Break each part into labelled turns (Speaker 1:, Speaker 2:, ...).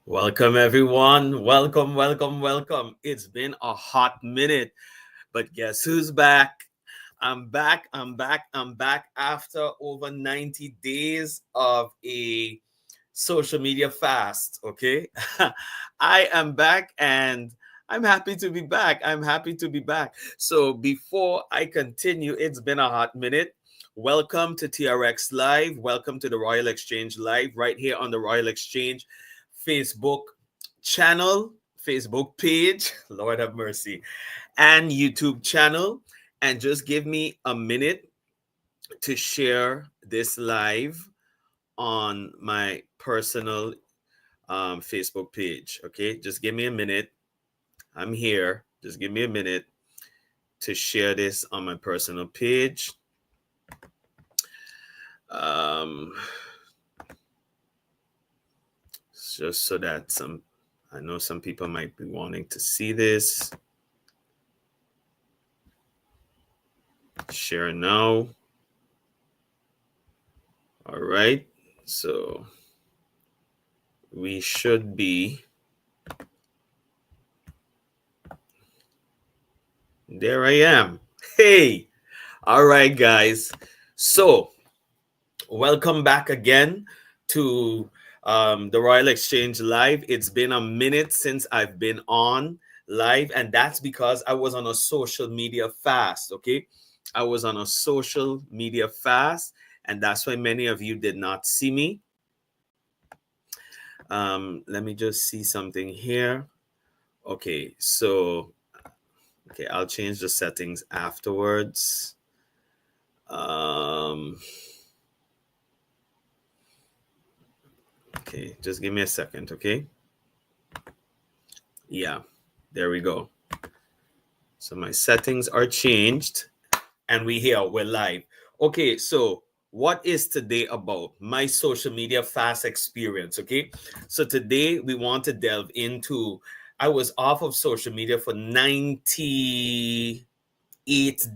Speaker 1: Welcome, everyone. Welcome, welcome, welcome. It's been a hot minute, but guess who's back? I'm back after over 90 days of a social media fast. Okay. I am back and I'm happy to be back. I'm happy to be back. So, before I continue, it's been a hot minute. Welcome to TRX Live. Welcome to the Royal Exchange Live right here on the Royal Exchange Facebook channel, Facebook page, Lord have mercy, and YouTube channel. And just give me a minute to share this live on my personal Facebook page. Okay, just give me a minute. I'm here. Just give me a minute to share this on my personal page. Um, just so that I know some people might be wanting to see this. Share now. All right. So we should be there. I am. Hey. All right, guys. So welcome back again to the Royal Exchange Live. It's been a minute since I've been on live, and that's because I was on a social media fast. Okay. I was on a social media fast, and that's why many of you did not see me. Let me just see something here. Okay, so I'll change the settings afterwards. Okay, just give me a second, okay? Yeah, there we go. So my settings are changed, and we're live. Okay, so what is today about? My social media fast experience, okay? So today we want to delve into, I was off of social media for 98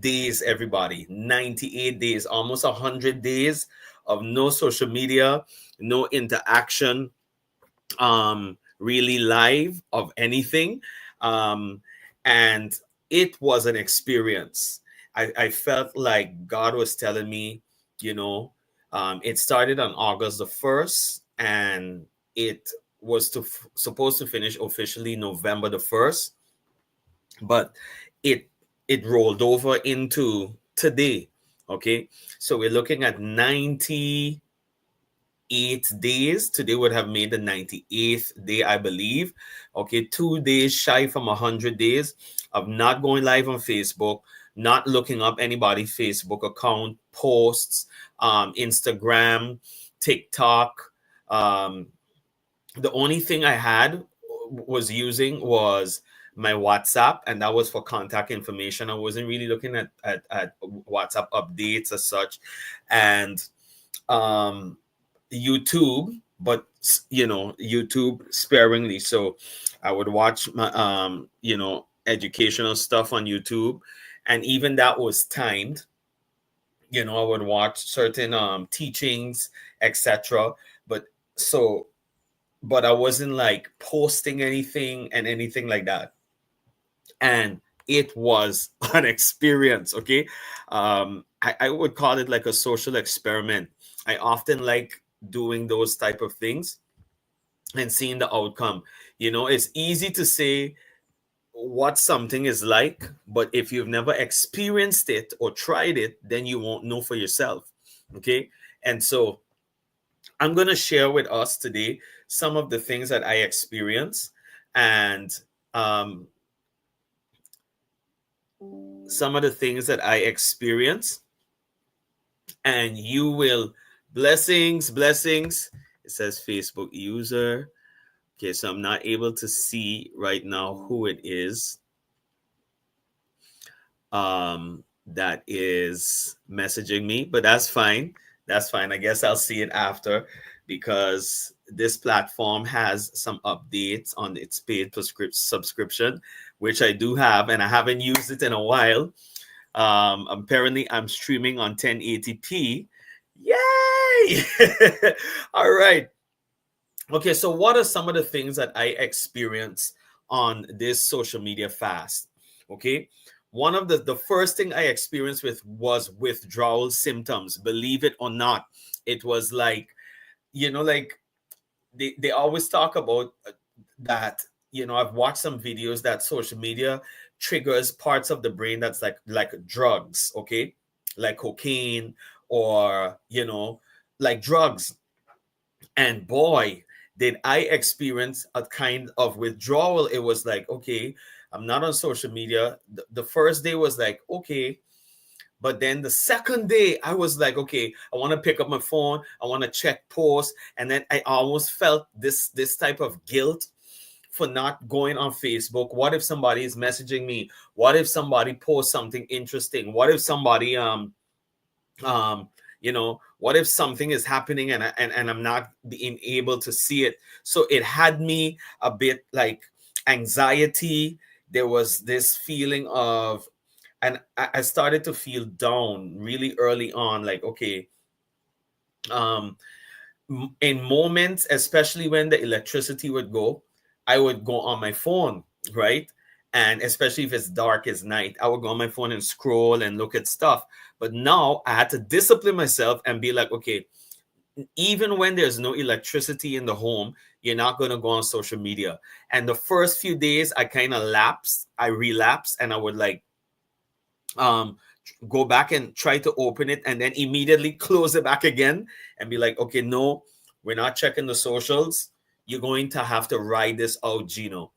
Speaker 1: days, everybody. 98 days, almost 100 days of no social media, no interaction, really live of anything. Um, and it was an experience. I felt like God was telling me, you know, it started on August the 1st, and it was supposed to finish officially November the 1st, but it it rolled over into today. Okay, so we're looking at 98 days. Today would have made the 98th day, I believe. Okay, 2 days shy from 100 days of not going live on Facebook, not looking up anybody's Facebook account, posts, Instagram, TikTok. Um, the only thing I had was using was my WhatsApp, and that was for contact information. I wasn't really looking at WhatsApp updates as such, and um, YouTube, but YouTube sparingly. So I would watch my educational stuff on YouTube, and even that was timed. I would watch certain teachings, etc. But so but I wasn't like posting anything and anything like that. And it was an experience, okay? I would call it like a social experiment. I often like doing those type of things and seeing the outcome. It's easy to say what something is like, but if you've never experienced it or tried it, then you won't know for yourself, okay? And so I'm going to share with us today some of the things that I experienced, and um, some of the things that I experienced, and you will blessings. It says Facebook user. Okay, so I'm not able to see right now who it is that is messaging me, but that's fine. That's fine. I guess I'll see it after, because this platform has some updates on its paid subscription, which I do have, and I haven't used it in a while. Apparently, I'm streaming on 1080p. Yay! All right. Okay, so what are some of the things that I experienced on this social media fast? Okay, one of the first thing I experienced with was withdrawal symptoms. Believe it or not, it was like, like they always talk about that. I've watched some videos that social media triggers parts of the brain that's like drugs. Okay, like cocaine, or like drugs. And boy, did I experience a kind of withdrawal. It was like, okay, I'm not on social media. The first day was like, okay. But then the second day, I was like, okay, I want to pick up my phone. I want to check posts. And then I almost felt this type of guilt for not going on Facebook. What if somebody is messaging me? What if somebody posts something interesting? What if somebody what if something is happening and I'm not being able to see it? So it had me a bit like anxiety. There was this feeling of, and I started to feel down really early on, like, okay, um in moments, especially when the electricity would go, I would go on my phone, right? And especially if it's dark as night, I would go on my phone and scroll and look at stuff. But now I had to discipline myself and be like, okay, even when there's no electricity in the home, you're not going to go on social media. And the first few days, I relapsed, and I would like um go back and try to open it and then immediately close it back again and be like, okay, no, we're not checking the socials. You're going to have to ride this out, Gino.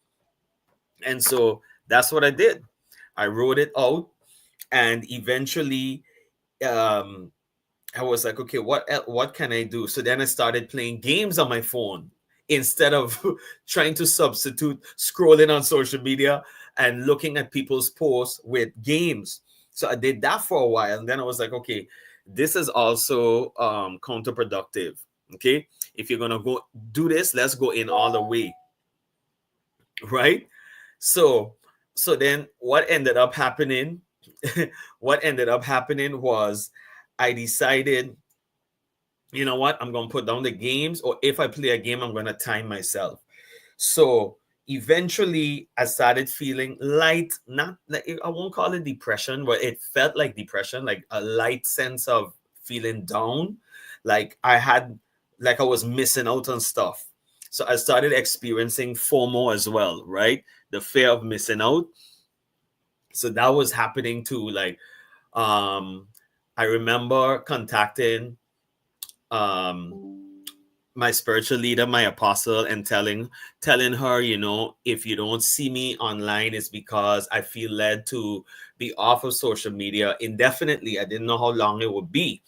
Speaker 1: And so that's what I did. I wrote it out, and eventually um I was like, okay, what can I do? So then I started playing games on my phone instead of trying to substitute scrolling on social media and looking at people's posts with games. So I did that for a while, and then I was like, okay, this is also counterproductive. Okay, if you're gonna go do this, let's go in all the way, right? So so then what ended up happening? What ended up happening was I decided, you know what, I'm going to put down the games, or if I play a game, I'm going to time myself. So eventually I started feeling light, not like, I won't call it depression, but it felt like depression, like a light sense of feeling down, like I was missing out on stuff. So I started experiencing FOMO as well, right? The fear of missing out. So that was happening too. Like, um I remember contacting um my spiritual leader, my apostle, and telling her, if you don't see me online, it's because I feel led to be off of social media indefinitely. I didn't know how long it would be,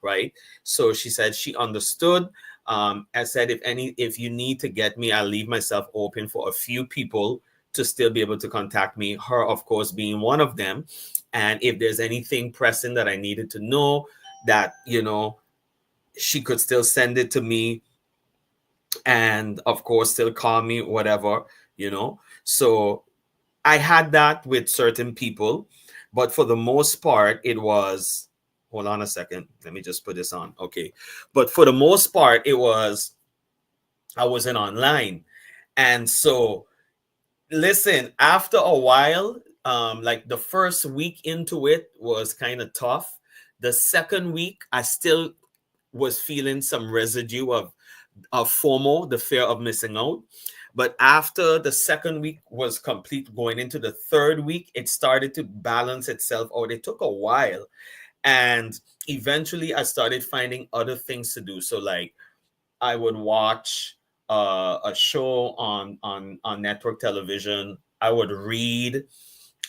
Speaker 1: right? So she said she understood. I said, if you need to get me, I'll leave myself open for a few people to still be able to contact me, her of course being one of them. And if there's anything pressing that I needed to know, that she could still send it to me, and of course still call me, whatever. So I had that with certain people, but for the most part it was, hold on a second, let me just put this on. Okay, but for the most part it was, I wasn't online. And so listen, after a while, like the first week into it was kind of tough. The second week I still was feeling some residue of FOMO, the fear of missing out. But after the second week was complete, going into the third week, it started to balance itself out. It took a while. And eventually I started finding other things to do. So like I would watch a show on network television. I would read.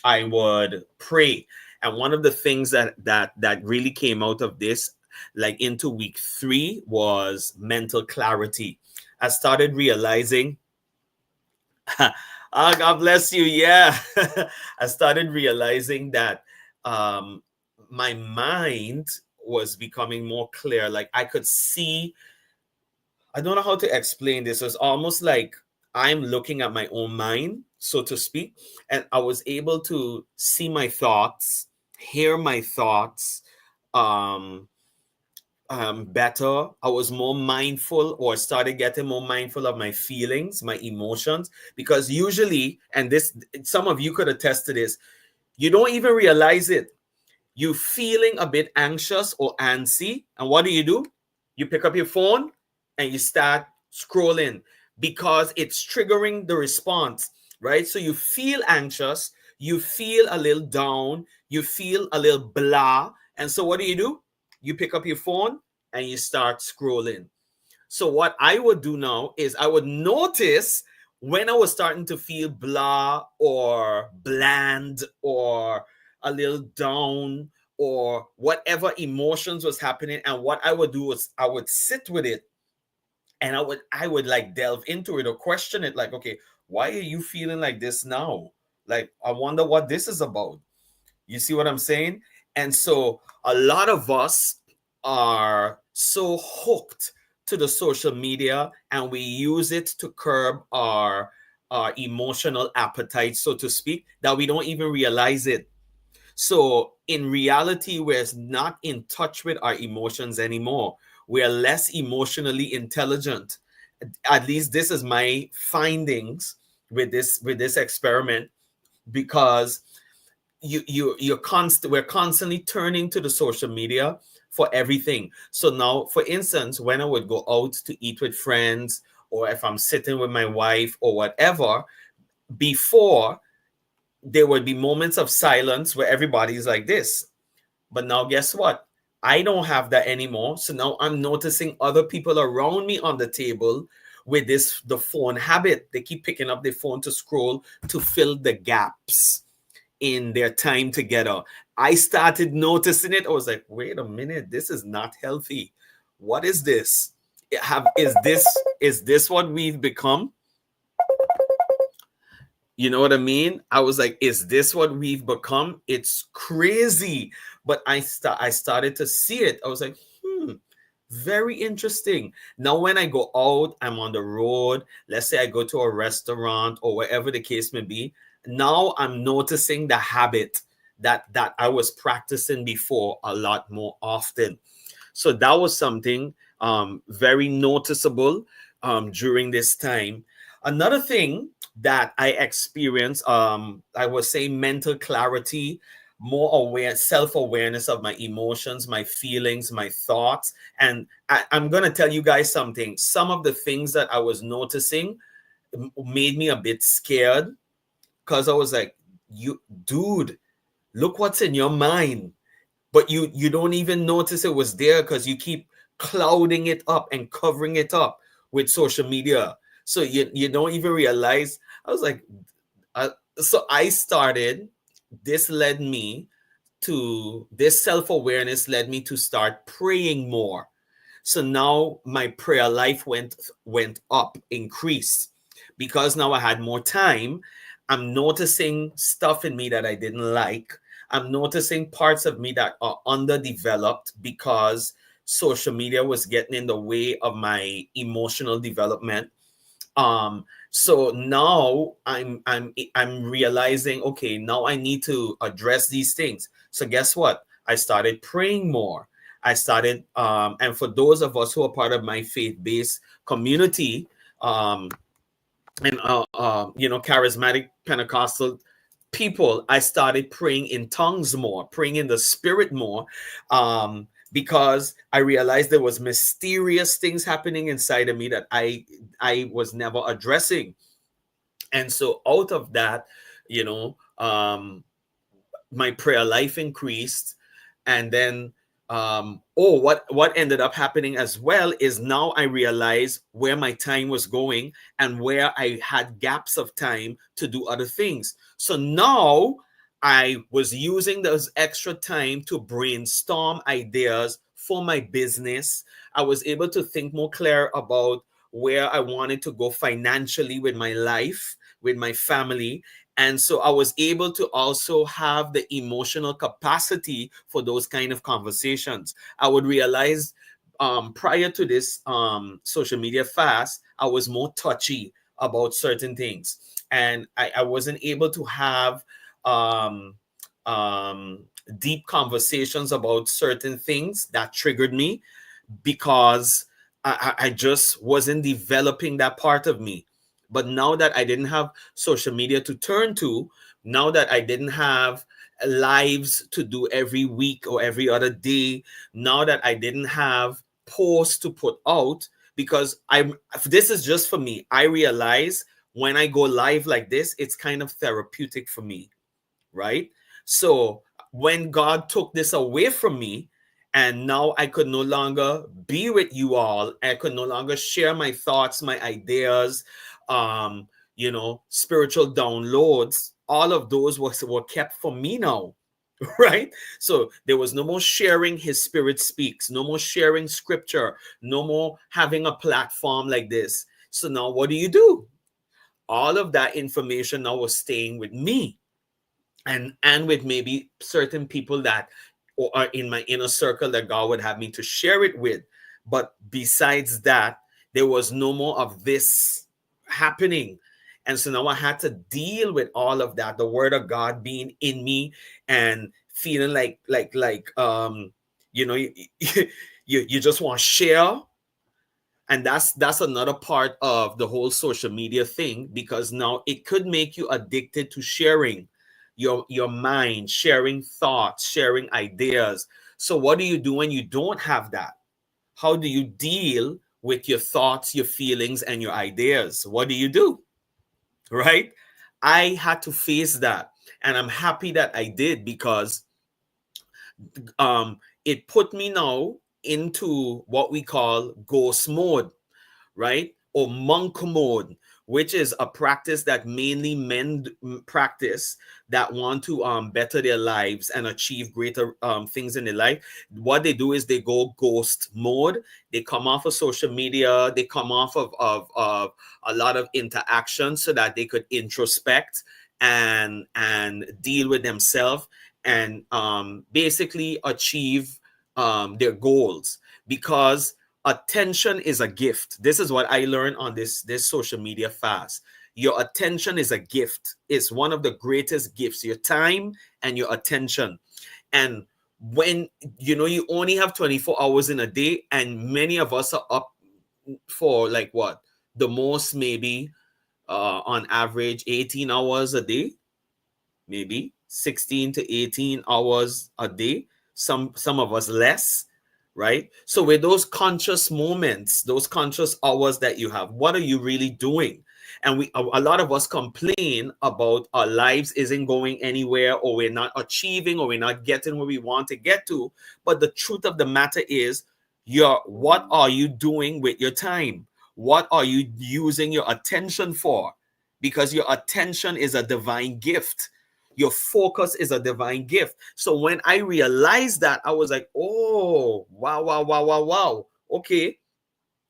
Speaker 1: I would pray. And one of the things that really came out of this, like into week 3, was mental clarity. I started realizing, oh, God bless you. Yeah. I started realizing that um, my mind was becoming more clear. Like I could see, I don't know how to explain this. It's almost like I'm looking at my own mind, so to speak, and I was able to see my thoughts, hear my thoughts, um, better. I was more mindful, or started getting more mindful of my feelings, my emotions, because usually, and this, some of you could attest to this, you don't even realize it. You feeling a bit anxious or antsy, and what do? You pick up your phone and you start scrolling because it's triggering the response, right? So you feel anxious, you feel a little down, you feel a little blah, and so what do? You pick up your phone and you start scrolling. So what I would do now is I would notice when I was starting to feel blah or bland or a little down or whatever emotions was happening, and what I would do was I would sit with it, and I would like delve into it or question it, like, okay, why are you feeling like this now? Like, I wonder what this is about. You see what I'm saying? And so a lot of us are so hooked to the social media, and we use it to curb our emotional appetite, so to speak, that we don't even realize it. So in reality, we're not in touch with our emotions anymore. We are less emotionally intelligent. At least this is my findings with this experiment, because we're constantly turning to the social media for everything. So now, for instance, when I would go out to eat with friends, or if I'm sitting with my wife or whatever, before, there would be moments of silence where everybody's like this. But now, guess what? I don't have that anymore. So now I'm noticing other people around me on the table with the phone habit. They keep picking up their phone to scroll to fill the gaps in their time together. I started noticing it. I was like, wait a minute, this is not healthy. What is this? Is this what we've become? You know what I mean? I was like, is this what we've become? It's crazy. But I started to see it. I was like, very interesting. Now, when I go out, I'm on the road. Let's say I go to a restaurant or wherever the case may be. Now I'm noticing the habit that I was practicing before a lot more often. So that was something very noticeable during this time. Another thing that I experienced, I was saying mental clarity, more aware, self-awareness of my emotions, my feelings, my thoughts. And I'm going to tell you guys something. Some of the things that I was noticing made me a bit scared, because I was like, you dude, look what's in your mind. But you don't even notice it was there, because you keep clouding it up and covering it up with social media. So you don't even realize. I was like, so I started, this led me to this self-awareness, led me to start praying more. So now my prayer life went up, increased, because now I had more time. I'm noticing stuff in me that I didn't like. I'm noticing parts of me that are underdeveloped, because social media was getting in the way of my emotional development. So now I'm realizing, okay, now I need to address these things. So guess what? I started praying more. I started and for those of us who are part of my faith-based community, and charismatic Pentecostal people, I started praying in tongues more, praying in the spirit more, because I realized there was mysterious things happening inside of me that I was never addressing. And so out of that, you know, my prayer life increased. And then what ended up happening as well is, now I realize where my time was going and where I had gaps of time to do other things. So now I was using those extra time to brainstorm ideas for my business. I was able to think more clear about where I wanted to go financially with my life, with my family. And so I was able to also have the emotional capacity for those kind of conversations. I would realize, prior to this social media fast, I was more touchy about certain things. And I wasn't able to have um, deep conversations about certain things that triggered me, because I just wasn't developing that part of me. But now that I didn't have social media to turn to, now that I didn't have lives to do every week or every other day, now that I didn't have posts to put out, because this is just for me. I realize when I go live like this, it's kind of therapeutic for me, right? So when God took this away from me, and now I could no longer be with you all, I could no longer share my thoughts, my ideas, spiritual downloads, all of those were kept for me now. Right? So there was no more sharing His Spirit Speaks, no more sharing scripture, no more having a platform like this. So now what do? All of that information now was staying with me, and with maybe certain people that are in my inner circle that God would have me to share it with. But besides that, there was no more of this happening. And so now I had to deal with all of that, the word of God being in me, and feeling you, you just want to share. And that's another part of the whole social media thing, because now it could make you addicted to sharing your mind, sharing thoughts, sharing ideas. So what do you do when you don't have that? How do you deal with your thoughts, your feelings, and your ideas? What do? Right? I had to face that, and I'm happy that I did, because it put me now into what we call ghost mode, right? Or monk mode, which is a practice that mainly men practice that want to better their lives and achieve greater things in their life. What they do is they go ghost mode. They come off of social media. They come off of a lot of interaction so that they could introspect and deal with themselves, and basically achieve their goals, because attention is a gift. This is what I learned on this social media fast. Your attention is a gift. It's one of the greatest gifts, your time and your attention. And when you only have 24 hours in a day, and many of us are up for like what? The most, maybe on average 18 hours a day, maybe 16 to 18 hours a day. Some of us less, right? So with those conscious moments, those conscious hours that you have, what are you really doing? And a lot of us complain about our lives isn't going anywhere, or we're not achieving, or we're not getting where we want to get to. But the truth of the matter is, what are you doing with your time? What are you using your attention for? Because your attention is a divine gift. Your focus is a divine gift. So when I realized that, I was like, oh, wow, wow, wow, wow, wow. Okay.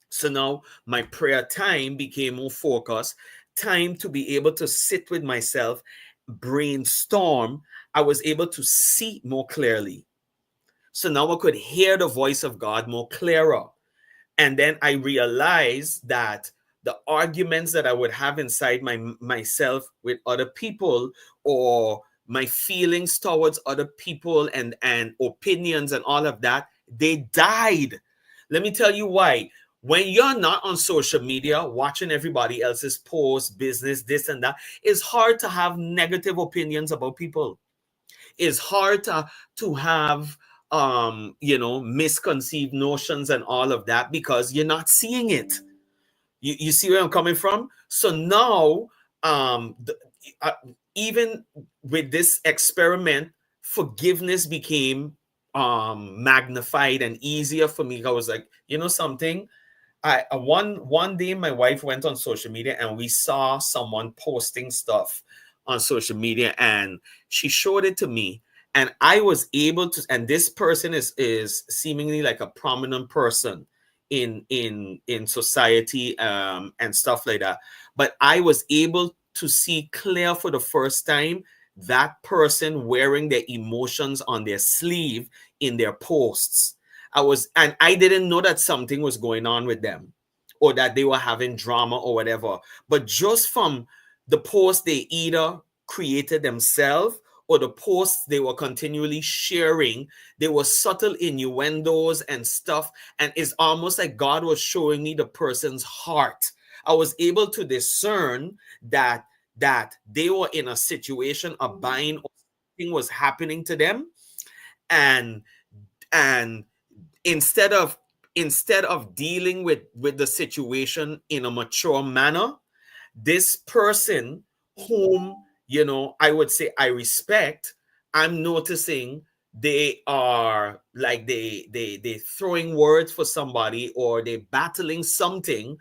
Speaker 1: So now my prayer time became more focused, time to be able to sit with myself, brainstorm. I was able to see more clearly. So now I could hear the voice of God more clearer. And then I realized that the arguments that I would have inside myself with other people, or my feelings towards other people, and opinions and all of that, they died. Let me tell you why. When you're not on social media watching everybody else's posts, business, this and that, it's hard to have negative opinions about people. It's hard to have misconceived notions and all of that, because you're not seeing it. You see where I'm coming from? So now, uh, even with this experiment, forgiveness became magnified and easier for me. I was like, you know something? One day my wife went on social media, and we saw someone posting stuff on social media, and she showed it to me, and I was able to, and this person is seemingly like a prominent person in society, and stuff like that. But I was able to see clear for the first time that person wearing their emotions on their sleeve in their posts. And I didn't know that something was going on with them, or that they were having drama or whatever. But just from the post they either created themselves, or the posts they were continually sharing, they were subtle innuendos and stuff. And it's almost like God was showing me the person's heart. I was able to discern that they were in a situation of buying, or something was happening to them. And and instead of dealing with the situation in a mature manner, this person whom, I would say I respect, I'm noticing they are like they throwing words for somebody, or they battling something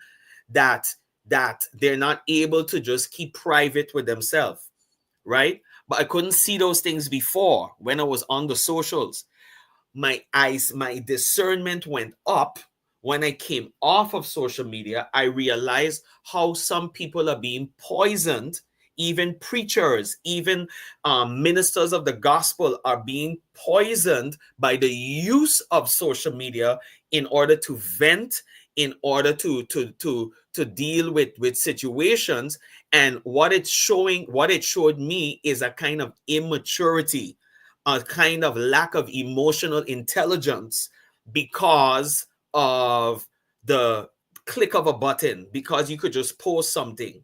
Speaker 1: that they're not able to just keep private with themselves, right? But I couldn't see those things before when I was on the socials. My discernment went up when I came off of social media. I realized how some people are being poisoned. Even preachers, even ministers of the gospel are being poisoned by the use of social media in order to vent, in order to deal with situations. And what it showed me is a kind of immaturity, a kind of lack of emotional intelligence, because of the click of a button, because you could just post something,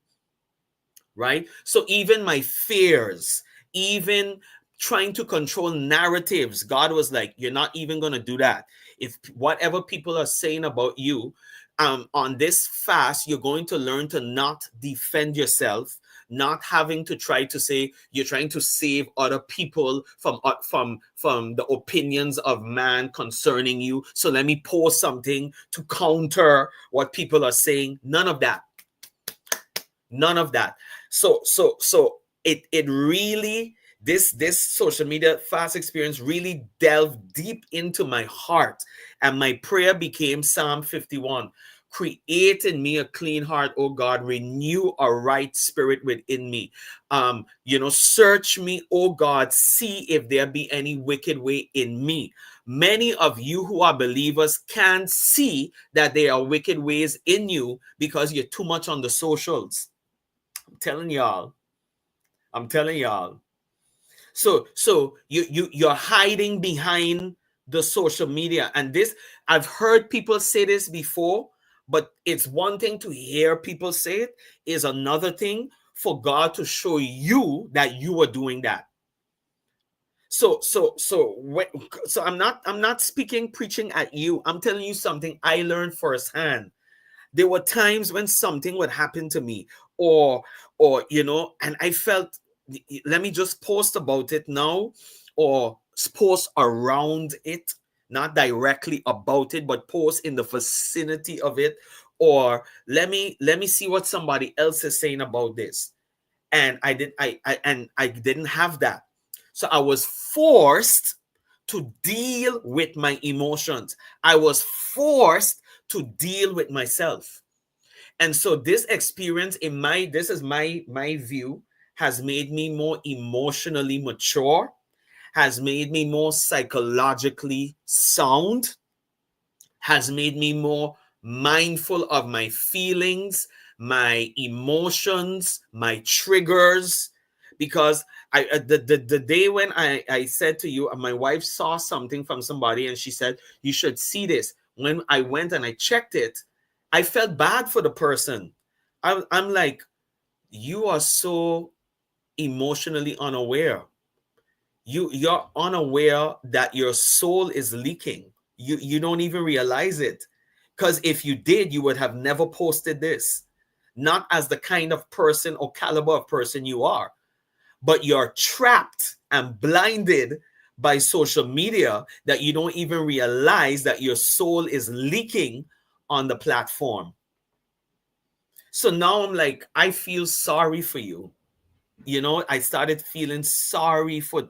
Speaker 1: right? So even my fears, even trying to control narratives, God was like, you're not even going to do that. If whatever people are saying about you, on this fast, you're going to learn to not defend yourself, not having to try to say you're trying to save other people from the opinions of man concerning you. So let me post something to counter what people are saying. None of that. None of that. So it really, this social media fast experience really delved deep into my heart, and my prayer became Psalm 51. Create in me a clean heart, O God, renew a right spirit within me. Search me, O God, see if there be any wicked way in me. Many of you who are believers can see that there are wicked ways in you because you're too much on the socials. Telling y'all. I'm telling y'all. So you're hiding behind the social media. And this, I've heard people say this before, but it's one thing to hear people say it, is another thing for God to show you that you are doing that. So I'm not speaking, preaching at you. I'm telling you something I learned firsthand. There were times when something would happen to me, or and I felt, let me just post about it now, or post around it, not directly about it, but post in the vicinity of it, or let me see what somebody else is saying about this. And I didn't have that. So I was forced to deal with my emotions. I was forced to deal with myself. And so this experience, this is my view, has made me more emotionally mature, has made me more psychologically sound, has made me more mindful of my feelings, my emotions, my triggers. Because the day when I said to you, my wife saw something from somebody and she said, you should see this. When I went and I checked it, I felt bad for the person. I'm like, you are so emotionally unaware. You're unaware that your soul is leaking. You don't even realize it. Because if you did, you would have never posted this. Not as the kind of person or caliber of person you are, but you're trapped and blinded by social media that you don't even realize that your soul is leaking on the platform. So now I'm like, I feel sorry for you. I started feeling sorry for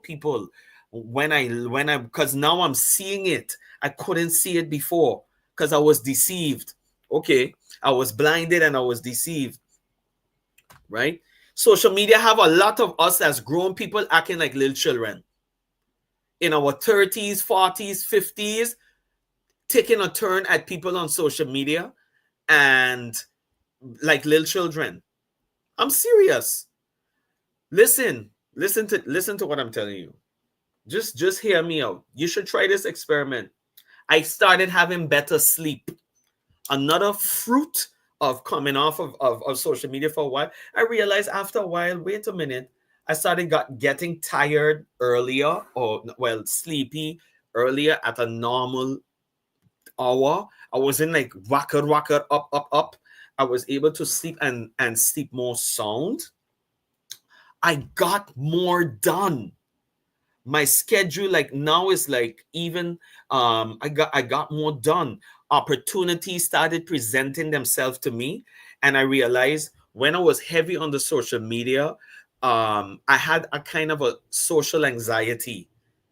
Speaker 1: people when I because now I'm seeing it. I couldn't see it before because I was deceived. Okay, I was blinded and I was deceived, right? Social media have a lot of us as grown people acting like little children in our 30s, 40s, 50s, taking a turn at people on social media and like little children. I'm serious. Listen, Listen to what I'm telling you. Just hear me out. You should try this experiment. I started having better sleep. Another fruit of coming off of social media for a while. I realized after a while, wait a minute, I started getting tired earlier, or well, sleepy earlier at a normal hour. I wasn't like rocket up. I was able to sleep and sleep more sound. I got more done. My schedule like now is like even I got more done. Opportunities started presenting themselves to me, and I realized when I was heavy on the social media, I had a kind of a social anxiety,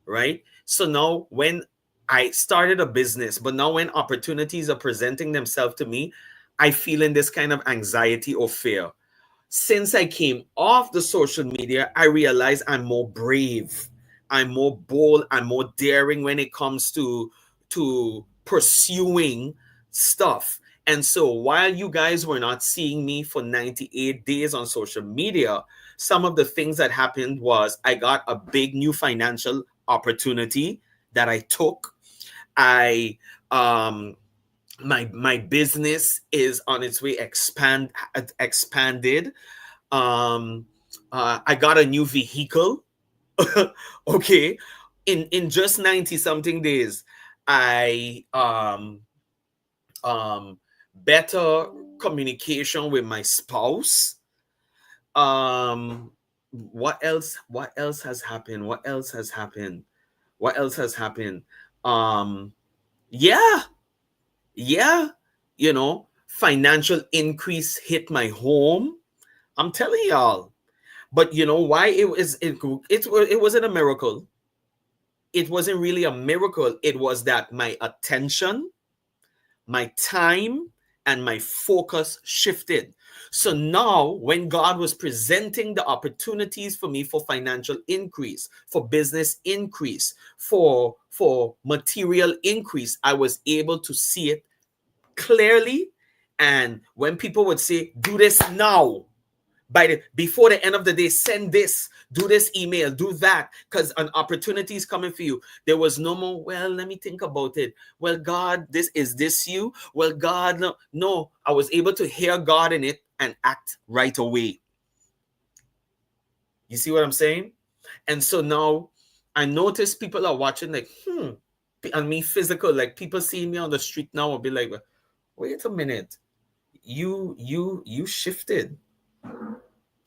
Speaker 1: right? So now when I started a business, but now when opportunities are presenting themselves to me, I feel in this kind of anxiety or fear. Since I came off the social media, I realized I'm more brave, I'm more bold, I'm more daring when it comes to pursuing stuff. And so while you guys were not seeing me for 98 days on social media, some of the things that happened was I got a big new financial opportunity that I took. I my business is on its way expanded. um I got a new vehicle. Okay, in just 90 something days. I better communication with my spouse. What else has happened? What else has happened? um yeah, yeah, financial increase hit my home. I'm telling y'all. But you know why it wasn't a miracle. It wasn't really a miracle. It was that my attention, my time, and my focus shifted. So now, when God was presenting the opportunities for me for financial increase, for business increase, for material increase, I was able to see it clearly. And when people would say, "Do this now," before the end of the day, send this, do this email, do that, because an opportunity is coming for you. There was no more, well, let me think about it. Well, God, this you? Well, God, no. I was able to hear God in it and act right away. You see what I'm saying? And so now I notice people are watching like, and me physical, like people seeing me on the street now will be like, wait a minute, you shifted.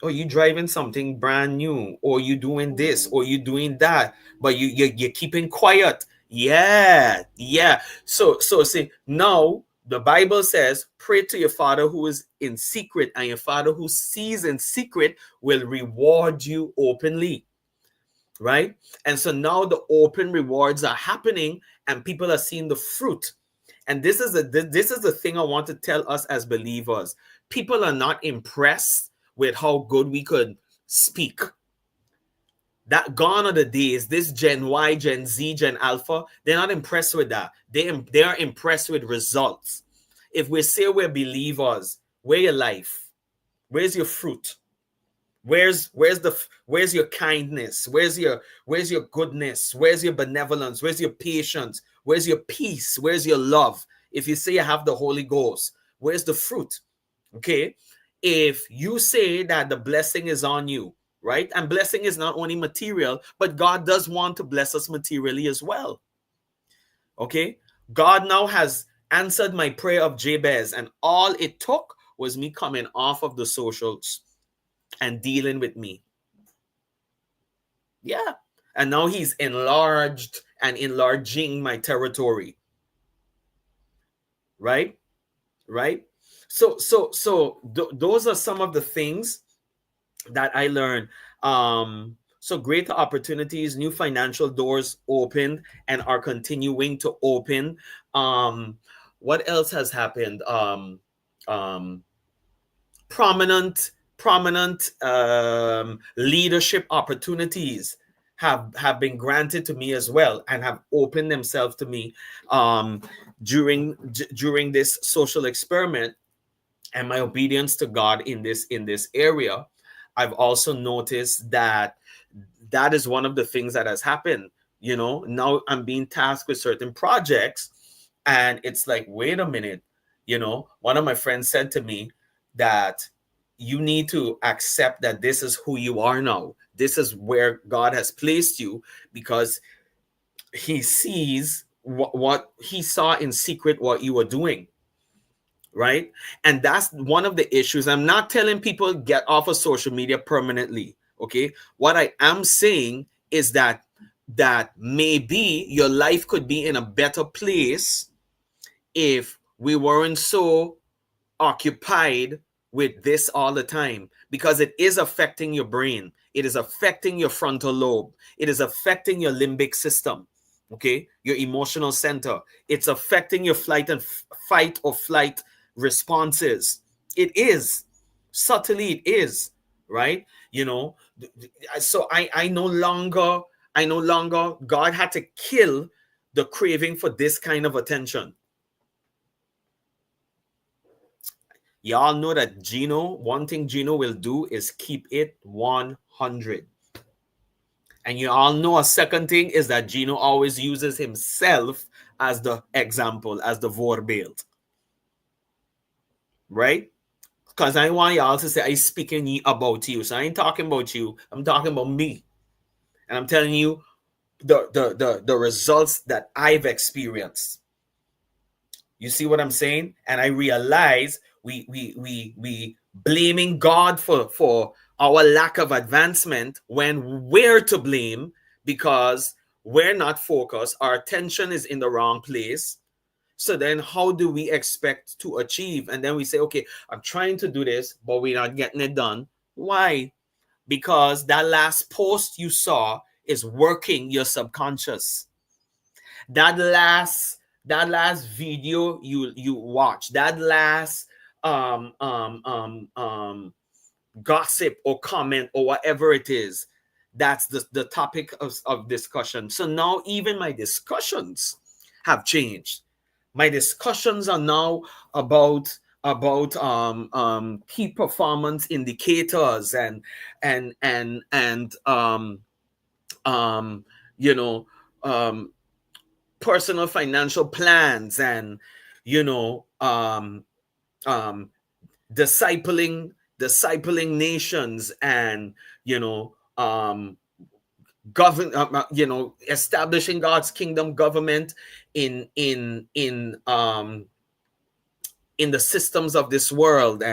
Speaker 1: Or you driving something brand new, or you doing this, or you doing that, but you're keeping quiet. Yeah, yeah. So see, now the Bible says, pray to your Father who is in secret, and your Father who sees in secret will reward you openly, right? And so now the open rewards are happening, and people are seeing the fruit. And this is the thing I want to tell us as believers. People are not impressed with how good we could speak. That gone are the days. This Gen Y, Gen Z, Gen Alpha, they're not impressed with that. They are impressed with results. If we say we're believers, where your life? Where's your fruit? Where's your kindness? Where's your goodness? Where's your benevolence? Where's your patience? Where's your peace? Where's your love? If you say you have the Holy Ghost, where's the fruit? Okay. If you say that the blessing is on you, right? And blessing is not only material, but God does want to bless us materially as well. Okay. God now has answered my prayer of Jabez, and all it took was me coming off of the socials and dealing with me. Yeah. And now he's enlarged and enlarging my territory. Right? Right? Those are some of the things that I learned. So greater opportunities, new financial doors opened and are continuing to open. What else has happened? Um, prominent leadership opportunities have been granted to me as well, and have opened themselves to me um, during this social experiment and my obedience to God in this area. I've also noticed that that is one of the things that has happened. Now I'm being tasked with certain projects, and it's like, wait a minute. One of my friends said to me that you need to accept that this is who you are now. This is where God has placed you, because he sees what he saw in secret, what you were doing. Right. And that's one of the issues. I'm not telling people get off of social media permanently. Okay. What I am saying is that maybe your life could be in a better place if we weren't so occupied with this all the time, because it is affecting your brain. It is affecting your frontal lobe. It is affecting your limbic system. Okay. Your emotional center. It's affecting your fight or flight responses. It is. Subtly it is. Right. So I no longer God had to kill the craving for this kind of attention. Y'all know that one thing Gino will do is keep it 100. And you all know a second thing is that Gino always uses himself as the example, as the voorbeeld. Right? Because I want y'all to say, I'm speaking about you. So I ain't talking about you. I'm talking about me. And I'm telling you the results that I've experienced. You see what I'm saying? And I realize we blaming God for our lack of advancement when we're to blame, because we're not focused. Our attention is in the wrong place. So then how do we expect to achieve? And then we say, okay, I'm trying to do this, but we're not getting it done. Why? Because that last post you saw is working your subconscious. That last video you watch, that last gossip or comment or whatever it is, that's the topic of discussion. So now even my discussions have changed. My discussions are now about key performance indicators and personal financial plans, and discipling nations, and establishing God's kingdom government in the systems of this world,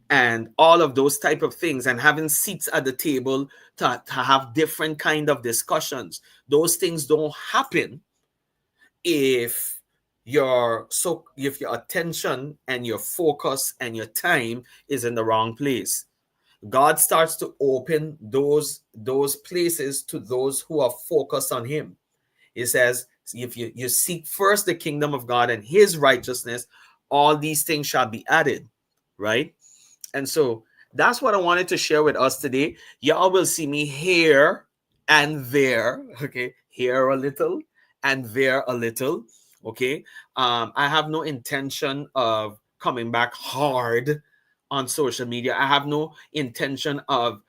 Speaker 1: and all of those type of things, and having seats at the table to have different kind of discussions. Those things don't happen if your attention and your focus and your time is in the wrong place. God starts to open those places to those who are focused on him. He says, if you seek first the kingdom of God and his righteousness, all these things shall be added, right? And so that's what I wanted to share with us today. Y'all will see me here and there, okay? Here a little and there a little, okay? I have no intention of coming back hard on social media. I have no intention of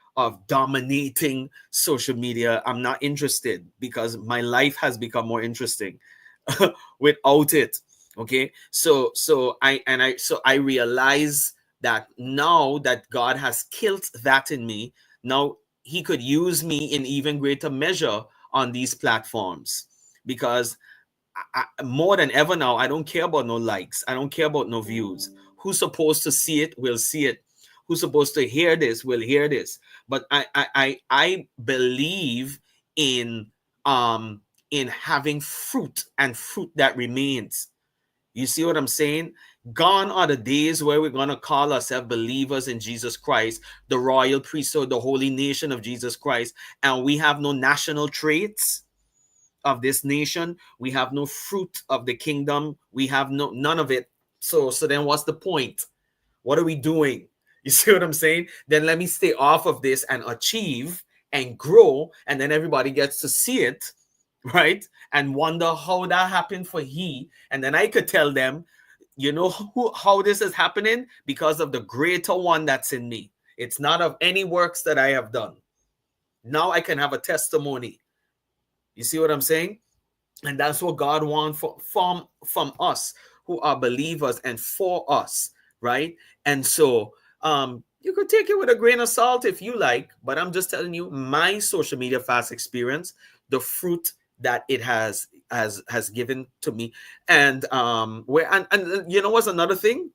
Speaker 1: dominating social media. I'm not interested, because my life has become more interesting without it. Okay, so I realize that now that God has killed that in me, now he could use me in even greater measure on these platforms, because more than ever now, I don't care about no likes. I don't care about no views. Who's supposed to see it will see it. Who's supposed to hear this will hear this. But I believe in having fruit, and fruit that remains. You see what I'm saying? Gone are the days where we're going to call ourselves believers in Jesus Christ, the royal priesthood, the holy nation of Jesus Christ, and we have no national traits of this nation. We have no fruit of the kingdom. We have none of it. So then what's the point? What are we doing? You see what I'm saying? Then let me stay off of this and achieve and grow, and then everybody gets to see it, right? And wonder how that happened for he. And then I could tell them, how this is happening? Because of the greater one that's in me. It's not of any works that I have done. Now I can have a testimony. You see what I'm saying? And that's what God wants from us who are believers and for us, right? And so you could take it with a grain of salt if you like, but I'm just telling you my social media fast experience, the fruit that it has given to me. And where and you know what's another thing?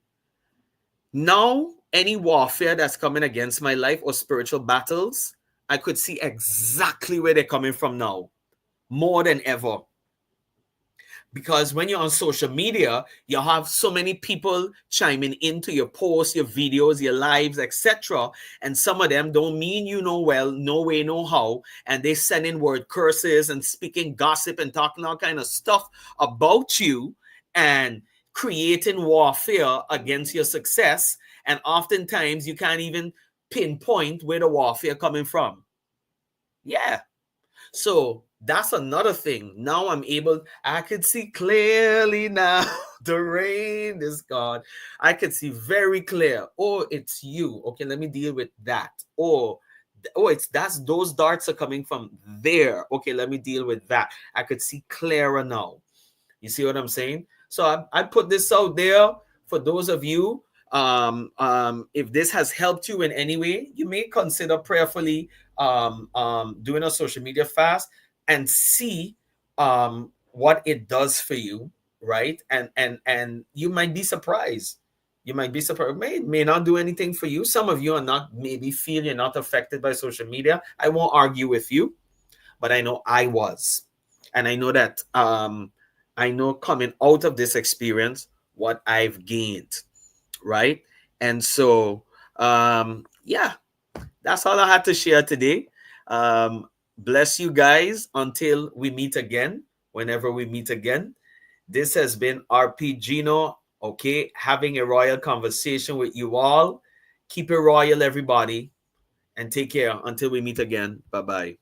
Speaker 1: Now any warfare that's coming against my life or spiritual battles, I could see exactly where they're coming from now, more than ever. Because when you're on social media, you have so many people chiming into your posts, your videos, your lives, etc. And some of them don't mean you know well, no way, no how. And they send in word curses and speaking gossip and talking all kind of stuff about you and creating warfare against your success. And oftentimes you can't even pinpoint where the warfare coming from. Yeah. So that's another thing. Now I could see clearly now. The rain is gone. I could see very clear. Oh, it's you. Okay, let me deal with that. That's those darts are coming from there. Okay, let me deal with that. I could see clearer now. You see what I'm saying? So I put this out there for those of you. If this has helped you in any way, you may consider prayerfully doing a social media fast and see what it does for you, right? And you might be surprised. You might be surprised. May not do anything for you. Some of you are not, maybe feel you're not affected by social media. I won't argue with you, but I know I was. And I know that I know coming out of this experience what I've gained, right? And so yeah, that's all I had to share today. Bless you guys until we meet again, whenever we meet again. This has been RP Gino, okay, having a royal conversation with you all. Keep it royal, everybody, and take care until we meet again. Bye bye.